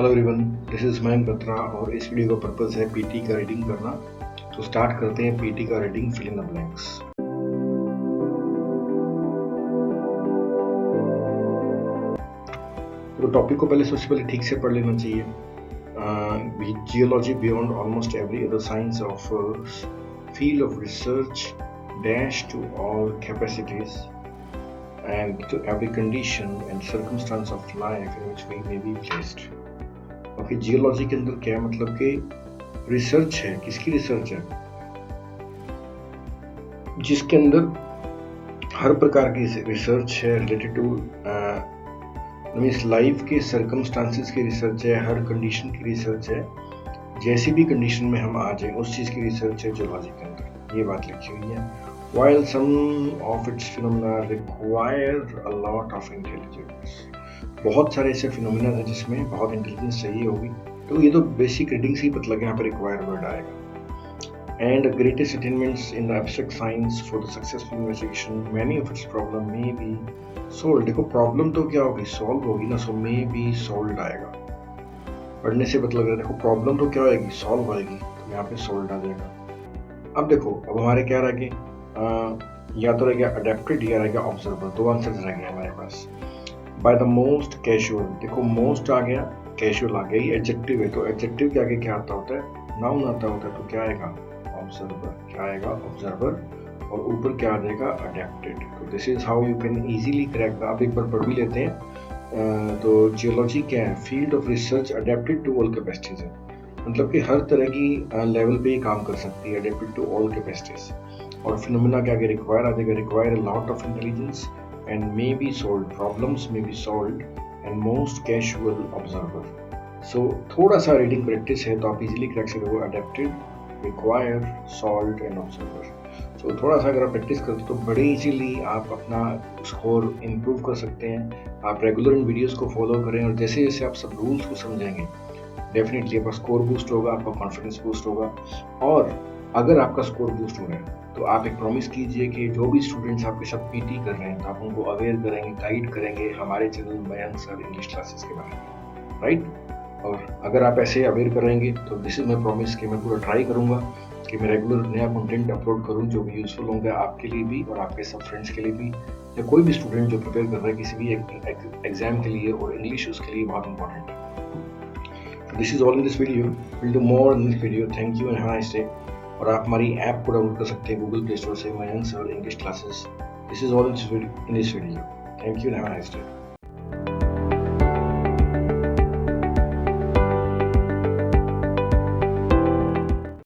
Hello everyone, this is Mayank Batra और इस video का पर्पस है पीटी का रीडिंग करना। तो स्टार्ट करते हैं पीटी का reading, fill in the blanks. तो टॉपिक को पहले सबसे पहले ठीक से पढ़ लेना चाहिए। Geology beyond almost every other science of field of research dash to all capacities and to every condition and circumstance of life in which we may be placed। Okay, geology के अंदर क्या मतलब कि रिसर्च है। किसकी research है? जिसके अंदर हर प्रकार की रिसर्च है रिलेटेड टू मीन्स लाइफ के सर्कमस्टांसेस की रिसर्च है, हर कंडीशन की रिसर्च है। जैसी भी कंडीशन में हम आ जाए उस चीज़ की रिसर्च है जियोलॉजी के अंदर। ये बात लिखी हुई है। While some of its phenomena require a lot of intelligence, बहुत सारे ऐसे फिनोमिना हैं जिसमें बहुत इंटेलिजेंस चाहिए होगी। तो ये तो बेसिक रीडिंग से ही पता लगे, यहाँ पर रिक्वायर वर्ड आएगा। And the greatest attainments in the abstract science for the successful investigation, many of its problem may be solved। देखो प्रॉब्लम तो क्या होगी, सॉल्व होगी ना, सो may be solved आएगा। पढ़ने से पता लग रहा है, देखो प्रॉब्लम तो क्या होगी, सॉल्व होगी, तो यहाँ पे सोल्ड आ जाएगा। अब देखो, अब हमारे क्या रह गए, या तो रह गया अडेप्टेड या रह गया ऑब्जर्वर। दो आंसर्स रह गए हमारे पास। बाय द मोस्ट कैजुअल, देखो मोस्ट आ गया, कैजुअल आ गया, ये एडजेक्टिव है, तो एडजेक्टिव के आगे क्या आता होता है, नाउन आता होता है, तो क्या आएगा, ऑब्जर्वर। क्या आएगा, ऑब्जर्वर, और ऊपर क्या आ जाएगा, अडेप्टेड। तो this is how you can easily crack. आप एक बार पढ़ भी लेते हैं। तो जियोलॉजी क्या है, field of research adapted to all capacities है, मतलब कि हर तरह की लेवल पे ये काम कर सकती है, अडेप्टेड टू ऑल कैपेसिटीज। और फिनोमिना के आगे रिक्वायर आ जाएगा, require a lot of intelligence and may be solved, problems may be solved and most casual observer. So थोड़ा सा रीडिंग प्रैक्टिस है तो आप इजीली क्रैक सकते हो, adapted, require, solved and observer. So थोड़ा सा अगर आप प्रैक्टिस करते तो बड़े इजीली आप अपना स्कोर इम्प्रूव कर सकते हैं। आप रेगुलर इन वीडियोस को फॉलो करें और जैसे जैसे आप सब रूल्स को समझेंगे डेफिनेटली आपका स्कोर बूस्ट होगा, आपका कॉन्फिडेंस बूस्ट होगा। और अगर आपका स्कोर बूस्ट हो रहा है तो आप एक प्रॉमिस कीजिए कि जो भी स्टूडेंट्स आपके साथ पीटी कर रहे हैं तो आप उनको अवेयर करेंगे, गाइड करेंगे हमारे channel Mayank sir English classes के बारे में, राइट। और अगर आप ऐसे अवेयर करेंगे तो दिस इज माई प्रॉमिस कि मैं पूरा ट्राई करूंगा कि मैं रेगुलर नया कंटेंट अपलोड करूं जो भी यूजफुल होंगे आपके लिए भी और आपके सब फ्रेंड्स के लिए भी, या कोई भी स्टूडेंट जो प्रिपेयर कर रहा है किसी भी एग्जाम के लिए, और इंग्लिश उसके लिए बहुत इंपॉर्टेंट है। This is all in this video. We'll do more in this video. Thank you and have a nice day. और आप हमारी ऐप को डाउनलोड कर सकते हैं गूगल प्ले स्टोर से, Mayank sir English classes. This is all in this video. Thank you and have a nice day.